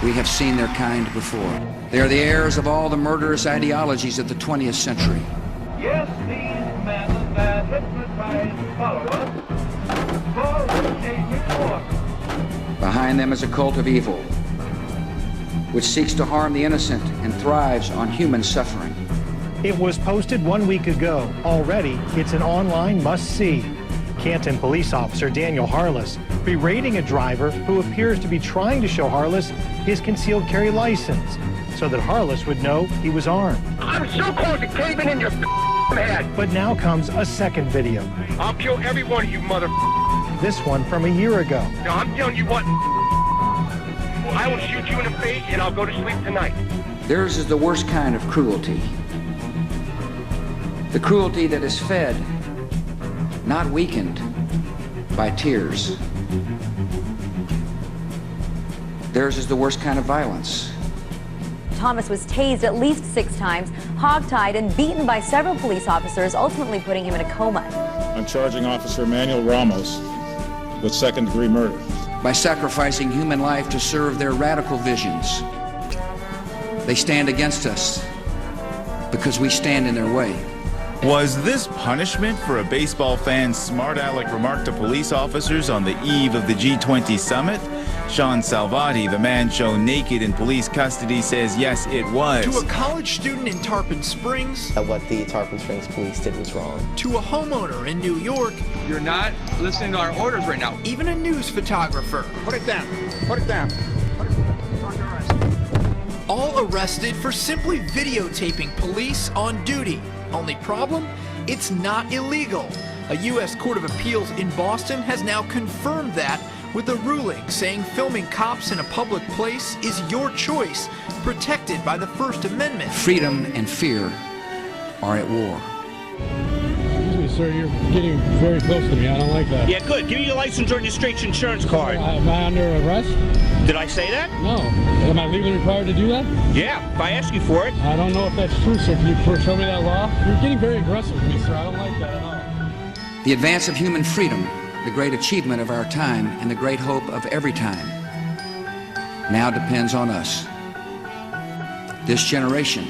We have seen their kind before. They are the heirs of all the murderous ideologies of the 20th century. Yes, these men that hypnotize followers call a report. Behind them is a cult of evil, which seeks to harm the innocent and thrives on human suffering. It was posted 1 week ago. Already, it's an online must-see. Canton police officer Daniel Harless berating a driver who appears to be trying to show Harless his concealed carry license so that Harless would know he was armed. I'm so close to caving in your head. But now comes a second video. I'll kill every one of you, mother. This one from a year ago. Now, I'm telling you what. I will shoot you in the face and I'll go to sleep tonight. Theirs is the worst kind of cruelty. The cruelty that is fed, not weakened, by tears. Theirs is the worst kind of violence. Thomas was tased at least 6 times, hogtied and beaten by several police officers, ultimately putting him in a coma. I'm charging Officer Manuel Ramos with second-degree murder. By sacrificing human life to serve their radical visions. They stand against us because we stand in their way. Was this punishment for a baseball fan's smart aleck remark to police officers on the eve of the G20 summit? Sean Salvati, the man shown naked in police custody, says yes, it was. To a college student in Tarpon Springs. What the Tarpon Springs police did was wrong. To a homeowner in New York. You're not listening to our orders right now. Even a news photographer. Put it down. Put it down. All arrested for simply videotaping police on duty. Only problem? It's not illegal. A U.S. Court of Appeals in Boston has now confirmed that with a ruling saying filming cops in a public place is your choice, protected by the First Amendment. Freedom and fear are at war. Excuse me, sir, you're getting very close to me. I don't like that. Yeah, good. Give me your license, registration, insurance card. Am I under arrest? Did I say that? No. Am I legally required to do that? Yeah, if I ask you for it. I don't know if that's true, sir. Can you show me that law? You're getting very aggressive with me, sir. I don't like that at all. The advance of human freedom, the great achievement of our time and the great hope of every time, now depends on us. This generation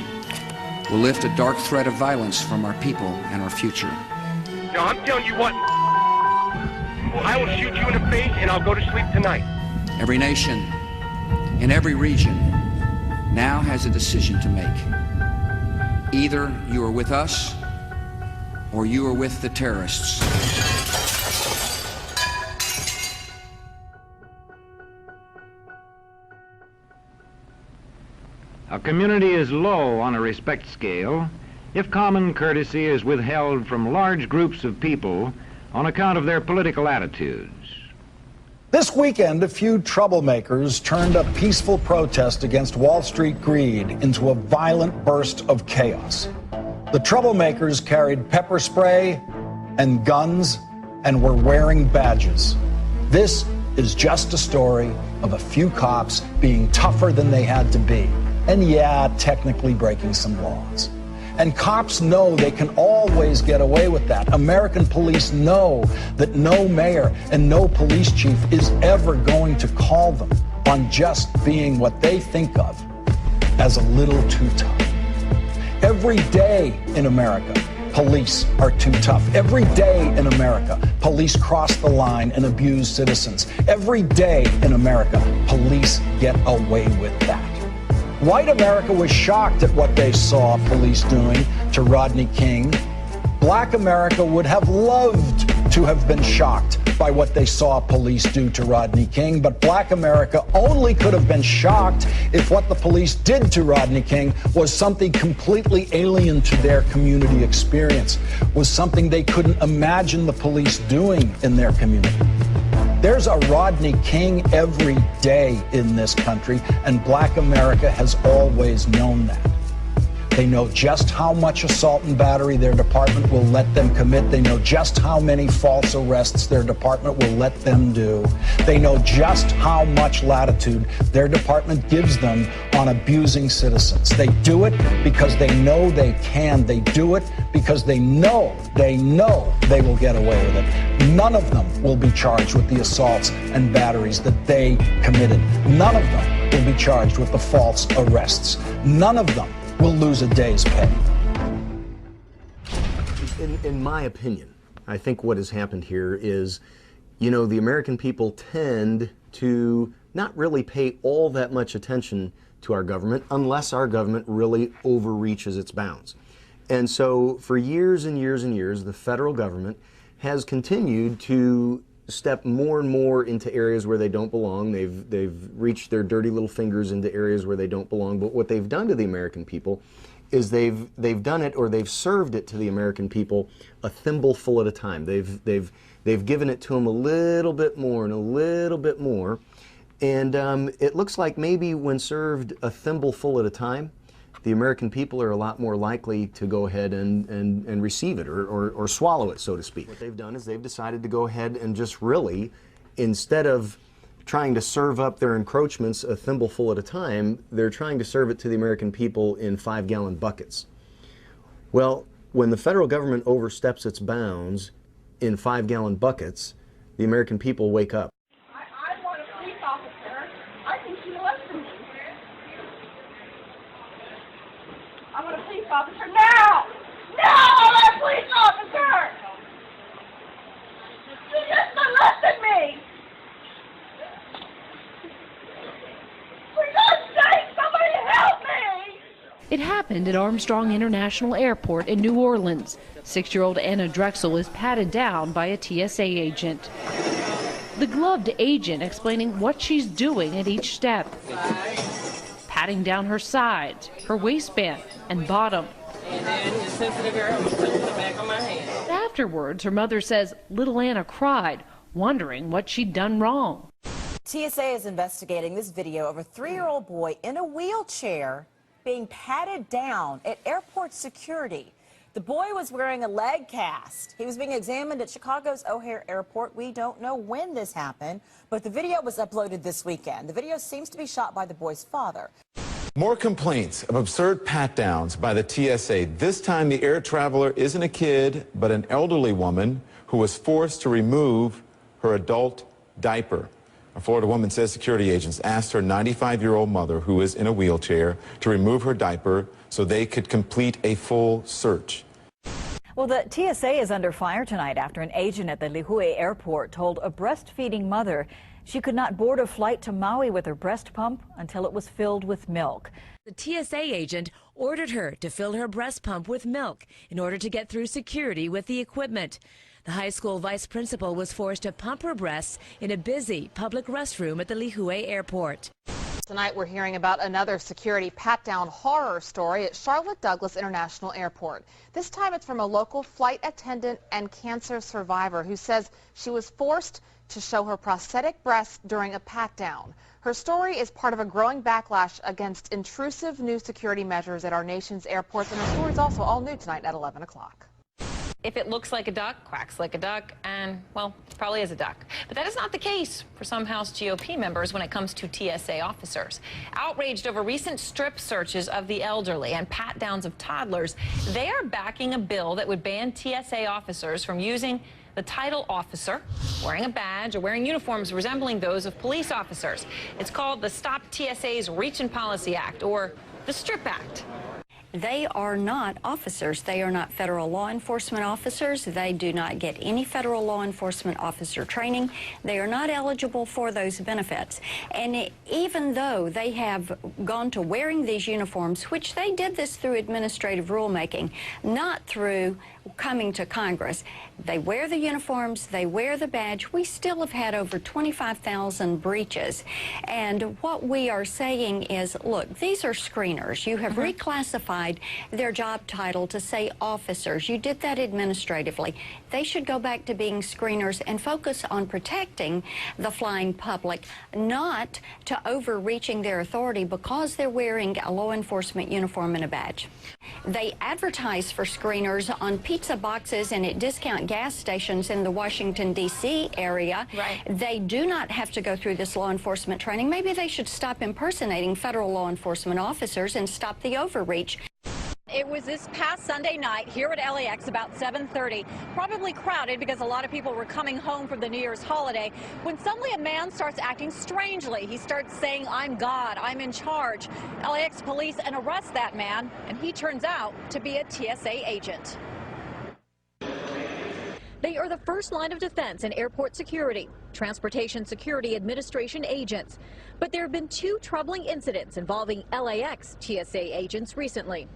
will lift a dark thread of violence from our people and our future. Now, I'm telling you what. I will shoot you in the face and I'll go to sleep tonight. Every nation in every region now has a decision to make. Either you are with us or you are with the terrorists. A community is low on a respect scale if common courtesy is withheld from large groups of people on account of their political attitudes. This weekend, a few troublemakers turned a peaceful protest against Wall Street greed into a violent burst of chaos. The troublemakers carried pepper spray and guns and were wearing badges. This is just a story of a few cops being tougher than they had to be, and yeah, technically breaking some laws. And cops know they can always get away with that. American police know that no mayor and no police chief is ever going to call them on just being what they think of as a little too tough. Every day in America, police are too tough. Every day in America, police cross the line and abuse citizens. Every day in America, police get away with that. White America was shocked at what they saw police doing to Rodney King. Black America would have loved to have been shocked by what they saw police do to Rodney King, but Black America only could have been shocked if what the police did to Rodney King was something completely alien to their community experience, was something they couldn't imagine the police doing in their community. There's a Rodney King every day in this country, and Black America has always known that. They know just how much assault and battery their department will let them commit. They know just how many false arrests their department will let them do. They know just how much latitude their department gives them on abusing citizens. They do it because they know they can. They do it because they know they will get away with it. None of them will be charged with the assaults and batteries that they committed. None of them. will be charged with the false arrests. None of them will lose a day's pay. In my opinion, I think what has happened here is, you know, the American people tend to not really pay all that much attention to our government unless our government really overreaches its bounds. And so for years and years and years, the federal government has continued to step more and more into areas where they don't belong. They've reached their dirty little fingers into areas where they don't belong. But what they've done to the American people is they've done it, or they've served it to the American people a thimbleful at a time. They've given it to them a little bit more and a little bit more. And it looks like maybe when served a thimbleful at a time, the American people are a lot more likely to go ahead and receive it or swallow it, so to speak. What they've done is they've decided to go ahead and just really, instead of trying to serve up their encroachments a thimbleful at a time, they're trying to serve it to the American people in 5-gallon buckets. Well, when the federal government oversteps its bounds in 5-gallon buckets, the American people wake up. I want a police officer. I think she molested me. I want a police officer now! Now! I want a police officer! You just molested me! For God's sake, somebody help me! It happened at Armstrong International Airport in New Orleans. 6-year-old Anna Drexel is patted down by a TSA agent. The gloved agent explaining what she's doing at each step. Patting down her sides, her waistband, and bottom. And then the sensitive girl was touching the back of my hand. Afterwards, her mother says little Anna cried, wondering what she'd done wrong. TSA is investigating this video of a 3-year-old boy in a wheelchair being patted down at airport security. The boy was wearing a leg cast. He was being examined at Chicago's O'Hare Airport. We don't know when this happened, but the video was uploaded this weekend. The video seems to be shot by the boy's father. More complaints of absurd pat-downs by the TSA. This time the air traveler isn't a kid, but an elderly woman who was forced to remove her adult diaper. A Florida woman says security agents asked her 95-year-old mother, who is in a wheelchair, to remove her diaper so they could complete a full search. Well, the TSA is under fire tonight after an agent at the Lihue airport told a breastfeeding mother she could not board a flight to Maui with her breast pump until it was filled with milk. The TSA agent ordered her to fill her breast pump with milk in order to get through security with the equipment. The high school vice principal was forced to pump her breasts in a busy public restroom at the Lihue airport. Tonight we're hearing about another security pat-down horror story at Charlotte Douglas International Airport. This time it's from a local flight attendant and cancer survivor who says she was forced to show her prosthetic breasts during a pat-down. Her story is part of a growing backlash against intrusive new security measures at our nation's airports, and her story is also all new tonight at 11 o'clock. If it looks like a duck, quacks like a duck, and, well, it probably is a duck. But that is not the case for some House GOP members when it comes to TSA officers. Outraged over recent strip searches of the elderly and pat-downs of toddlers, they are backing a bill that would ban TSA officers from using the title officer, wearing a badge, or wearing uniforms resembling those of police officers. It's called the Stop TSA's Reach and Policy Act, or the Strip Act. They are not officers. They are not federal law enforcement officers. They do not get any federal law enforcement officer training. They are not eligible for those benefits. And even though they have gone to wearing these uniforms, which they did this through administrative rulemaking, not through coming to Congress, they wear the uniforms, they wear the badge. We still have had over 25,000 breaches. And what we are saying is, look, these are screeners. You have reclassified their job title to say officers. You did that administratively. They should go back to being screeners and focus on protecting the flying public, not to overreaching their authority because they're wearing a law enforcement uniform and a badge. They advertise for screeners on pizza boxes and at discount gas stations in the Washington, D.C. area. Right. They do not have to go through this law enforcement training. Maybe they should stop impersonating federal law enforcement officers and stop the overreach. It was this past Sunday night here at LAX about 7:30, probably crowded because a lot of people were coming home from the New Year's holiday, when suddenly a man starts acting strangely. He starts saying, "I'm God, I'm in charge." LAX police and arrest that man, and he turns out to be a TSA agent. They are the first line of defense in airport security, Transportation Security Administration agents. But there have been two troubling incidents involving LAX TSA agents recently.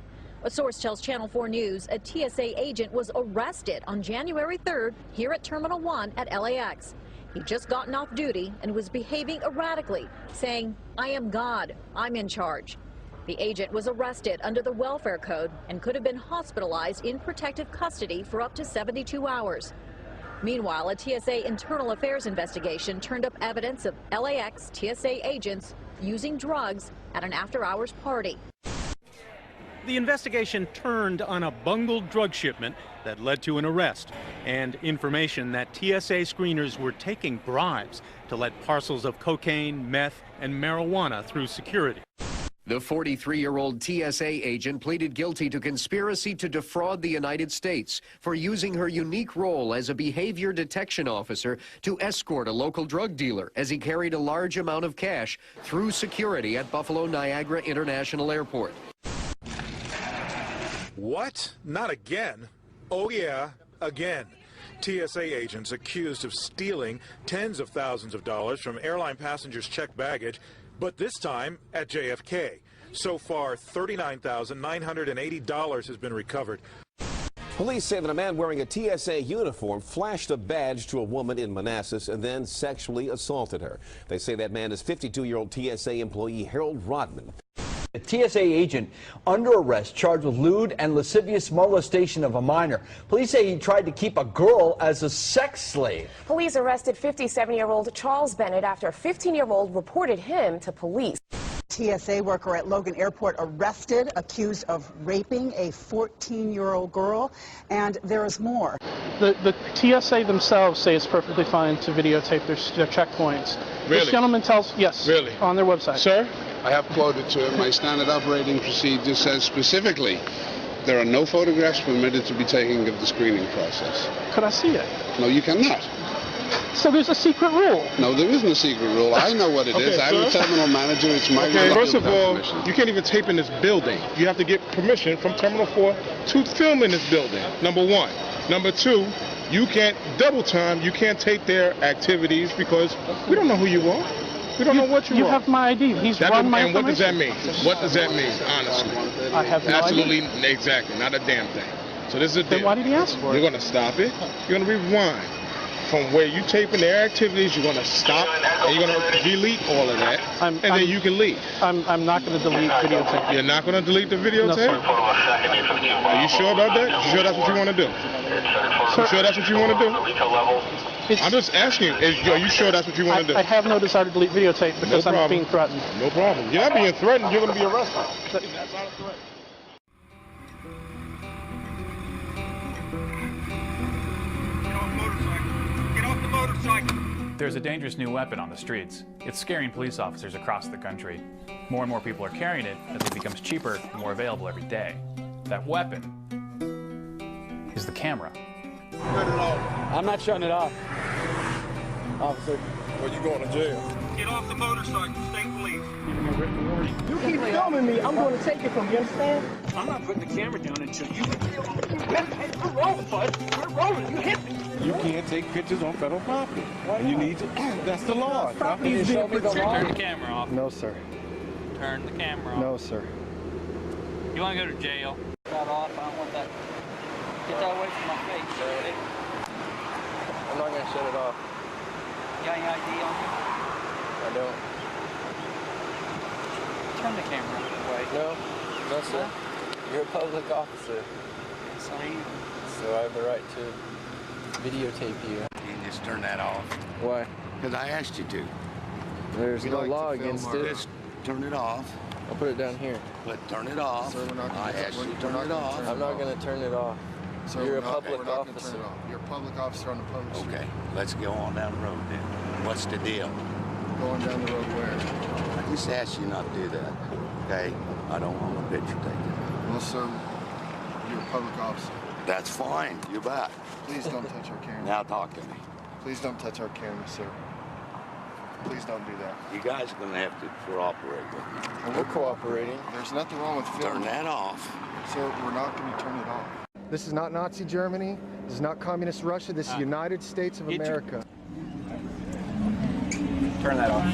A source tells Channel 4 News a TSA agent was arrested on January 3rd here at Terminal 1 at LAX. He'd just gotten off duty and was behaving erratically, saying, "I am God, I'm in charge." The agent was arrested under the welfare code and could have been hospitalized in protective custody for up to 72 hours. Meanwhile, a TSA internal affairs investigation turned up evidence of LAX TSA agents using drugs at an after-hours party. The investigation turned on a bungled drug shipment that led to an arrest and information that TSA screeners were taking bribes to let parcels of cocaine, meth, and marijuana through security. The 43-year-old TSA agent pleaded guilty to conspiracy to defraud the United States for using her unique role as a behavior detection officer to escort a local drug dealer as he carried a large amount of cash through security at Buffalo Niagara International Airport. What? Not again? Oh yeah, again. TSA agents accused of stealing tens of thousands of dollars from airline passengers' checked baggage, but this time at JFK. So far, $39,980 has been recovered. Police say that a man wearing a TSA uniform flashed a badge to a woman in Manassas and then sexually assaulted her. They say that man is 52-year-old TSA employee Harold Rodman. A TSA agent under arrest charged with lewd and lascivious molestation of a minor. Police say he tried to keep a girl as a sex slave. Police arrested 57-year-old Charles Bennett after a 15-year-old reported him to police. TSA worker at Logan Airport arrested, accused of raping a 14-year-old girl, and there is more. The TSA themselves say it's perfectly fine to videotape their checkpoints. Really? This gentleman tells, yes, really? On their website. Sir? I have quoted to him, my standard operating procedure says specifically, there are no photographs permitted to be taken of the screening process. Could I see it? No, you cannot. So there's a secret rule? No, there isn't a secret rule. I know what it is. I'm the terminal manager. It's my Okay, role. first of all, you can't even tape in this building. You have to get permission from Terminal 4 to film in this building, number one. Number two, you can't double time. You can't tape their activities because we don't know who you are. We don't know what you are. You have my ID. He's run my And what does that information. mean? What does that mean, honestly? I have no Absolutely, idea. exactly. Not a damn thing. So this is a deal. Then why did he ask for it? You're going to stop it. You're going to rewind. From where you taping their activities, you're going to stop, and you're going to delete all of that, and then you can leave. I'm not going to delete videotape. You're not going to delete the videotape? No, sir. Are you sure about that? You sure that's what you want to do? You sure that's what you want to do? I'm just asking, are you sure that's what you want to do? I have no desire to delete videotape because I'm being threatened. No problem. You're not being threatened, you're going to be arrested. That's not a threat. There's a dangerous new weapon on the streets. It's scaring police officers across the country. More and more people are carrying it as it becomes cheaper and more available every day. That weapon is the camera. Turn it off. I'm not shutting it off. Officer. Well, you going to jail. Get off the motorcycle, state police. You keep filming me, I'm going to take it from you, understand? I'm not putting the camera down until you... We're rolling, bud. We're rolling. You hit me. You can't take pictures on federal property. And you need to... That's the law. Turn the camera off. No, sir. Turn the camera off. No, sir. You want to go to jail? Got off. I don't want that. Get that away from my face, already? I'm not going to shut it off. You got any ID on you? I don't. Turn the camera away. No, sir. You're a public officer. Yes, I am. So I have the right to videotape you. You just turn that off. Why? Because I asked you to. There's no law against it. Just turn it off. I'll put it down here. But turn it off. Sir, we're not gonna I asked you to turn it off. I'm not going to turn it off. Sir, You're a we're not- public we're not gonna officer. turn it off. You're a public officer on the public street. Okay, let's go on down the road then. What's the deal? Going down the road where? I just asked you not to do that. Okay? I don't want a picture taken. Well, sir, you're a public officer. That's fine. You bet. Please don't touch our camera. Now talk to me. Please don't touch our camera, sir. Please don't do that. You guys are going to have to cooperate with me. And we're cooperating. There's nothing wrong with filming. Turn that off. Sir, we're not going to turn it off. This is not Nazi Germany. This is not Communist Russia. This is United States of America. Turn that off.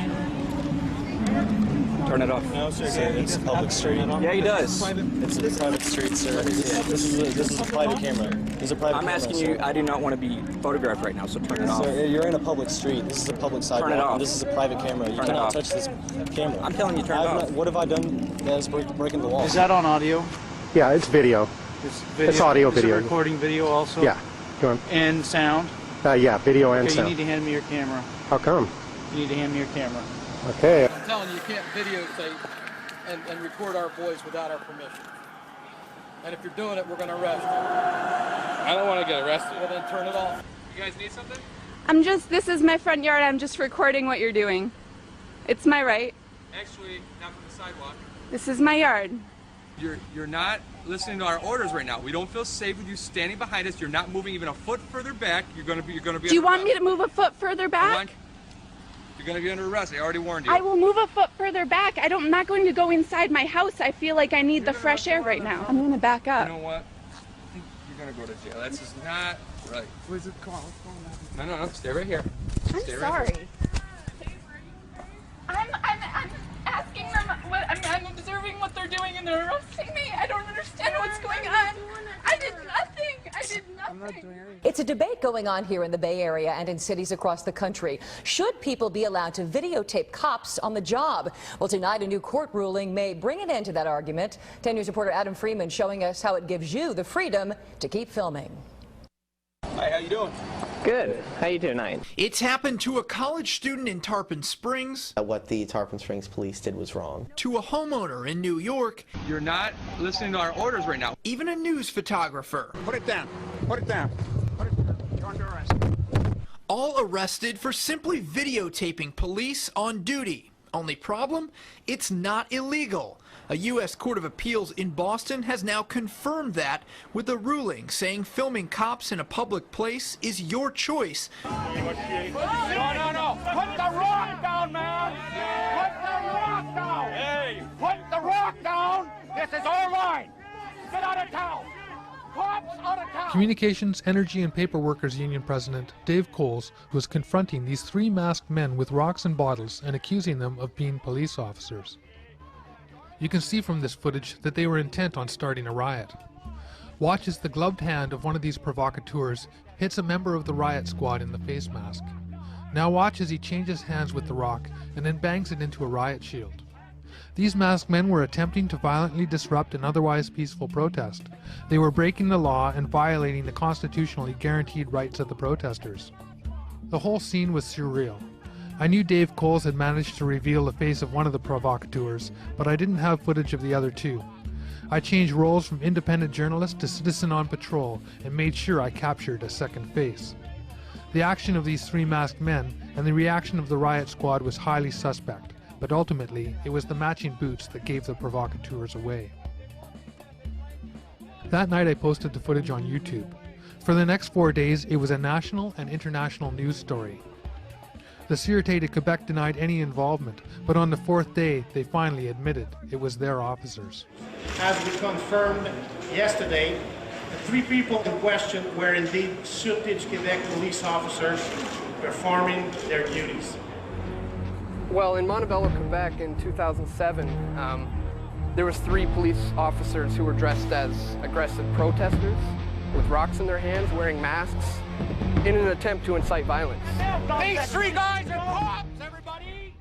Turn it off. No, sir, it's a public street. Yeah, he does. It's a private street, sir. This is a private camera. This is a private I'm camera, asking sir. you, I do not want to be photographed right now, so turn it off. Sir, you're in a public street. This is a public sidewalk. Turn it off. And this is a private camera. You Turn it cannot off. touch this camera. I'm telling you, turn it off. What have I done that is breaking the law? Is that on audio? Yeah, it's video. It's audio video. Is it recording video also? Yeah. Go on. And sound? Yeah, video and Okay, sound. you need to hand me your camera. How come? You need to hand me your camera. Okay. I'm telling you, you can't videotape and record our boys without our permission. And if you're doing it, we're going to arrest you. I don't want to get arrested. Well, then turn it off. You guys need something? This is my front yard. I'm just recording what you're doing. It's my right. Actually, not from the sidewalk. This is my yard. You're not listening to our orders right now. We don't feel safe with you standing behind us. You're not moving even a foot further back. You're gonna be. Do you want me to move a foot further back? You're gonna be under arrest. I already warned you. I will move a foot further back. I'm not going to go inside my house. I feel like I need the fresh air right now. I'm going to back up. You know what? I think you're gonna go to jail. That's just not right. Where's it? Come on, what's going on? No. Stay right here. I'm sorry. I'm asking them I'm observing what they're doing and they're arresting me. I don't understand what's going on. I did nothing. I'm not doing anything. It's a debate going on here in the Bay Area and in cities across the country. Should people be allowed to videotape cops on the job? Well, tonight a new court ruling may bring an end to that argument. 10 News reporter Adam Freeman showing us how it gives you the freedom to keep filming. Hi, how you doing? Good. How you doing tonight? It's happened to a college student in Tarpon Springs. What the Tarpon Springs police did was wrong. To a homeowner in New York. You're not listening to our orders right now. Even a news photographer. Put it down. Put it down. You're under arrest. All arrested for simply videotaping police on duty. Only problem? It's not illegal. A U.S. Court of Appeals in Boston has now confirmed that with a ruling saying filming cops in a public place is your choice. No. Put the rock down, man. Put the rock down. Hey. Put the rock down. This is our line. Get out of town. Cops out of town. Communications, Energy and Paper Workers Union President Dave Coles was confronting these three masked men with rocks and bottles and accusing them of being police officers. You can see from this footage that they were intent on starting a riot. Watch as the gloved hand of one of these provocateurs hits a member of the riot squad in the face mask. Now watch as he changes hands with the rock and then bangs it into a riot shield. These masked men were attempting to violently disrupt an otherwise peaceful protest. They were breaking the law and violating the constitutionally guaranteed rights of the protesters. The whole scene was surreal. I knew Dave Coles had managed to reveal the face of one of the provocateurs, but I didn't have footage of the other two. I changed roles from independent journalist to citizen on patrol and made sure I captured a second face. The action of these three masked men and the reaction of the riot squad was highly suspect, but ultimately it was the matching boots that gave the provocateurs away. That night I posted the footage on YouTube. For the next 4 days it was a national and international news story. The Sûreté de Quebec denied any involvement, but on the fourth day they finally admitted it was their officers. As we confirmed yesterday, the three people in question were indeed Sûreté de Quebec police officers performing their duties. Well, in Montebello, Quebec in 2007, there was 3 police officers who were dressed as aggressive protesters with rocks in their hands, wearing masks, in an attempt to incite violence. These 3 guys are cops, everybody!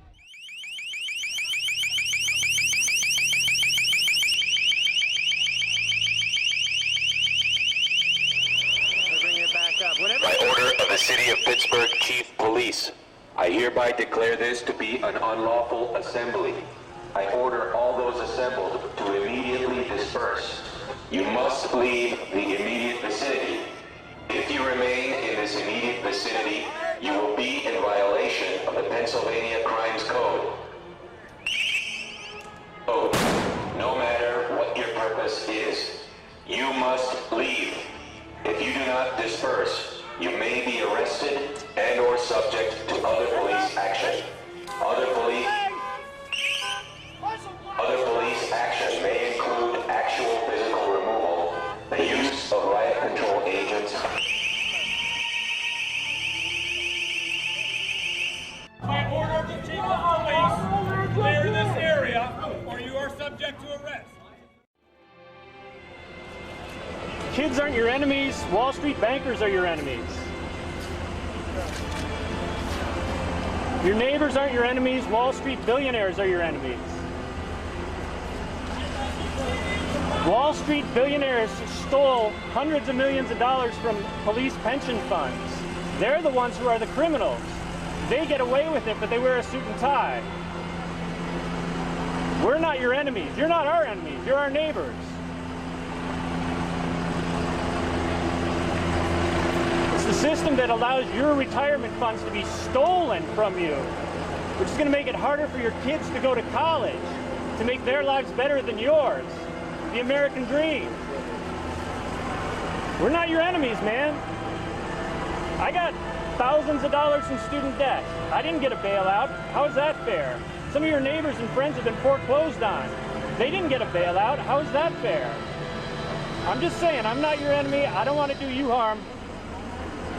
Bring it back up. By order of the City of Pittsburgh Chief Police, I hereby declare this to be an unlawful assembly. I order all those assembled to immediately disperse. You must leave the immediate vicinity. If you remain in this immediate vicinity, you will be in violation of the Pennsylvania Crimes Code. No matter what your purpose is, You must leave. If you do not disperse, you may be arrested and/or subject to other police action. Other police action may include actual physical removal, the use of riot control agents. By order of the Chief of Police, clear this area, or you are subject to arrest. Kids aren't your enemies. Wall Street bankers are your enemies. Your neighbors aren't your enemies. Wall Street billionaires are your enemies. Wall Street billionaires stole hundreds of millions of dollars from police pension funds. They're the ones who are the criminals. They get away with it, but they wear a suit and tie. We're not your enemies. You're not our enemies. You're our neighbors. It's the system that allows your retirement funds to be stolen from you, which is going to make it harder for your kids to go to college, to make their lives better than yours. The American dream. We're not your enemies, man. I got thousands of dollars in student debt. I didn't get a bailout. How is that fair? Some of your neighbors and friends have been foreclosed on. They didn't get a bailout. How is that fair? I'm just saying, I'm not your enemy. I don't want to do you harm.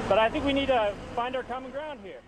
But I think we need to find our common ground here.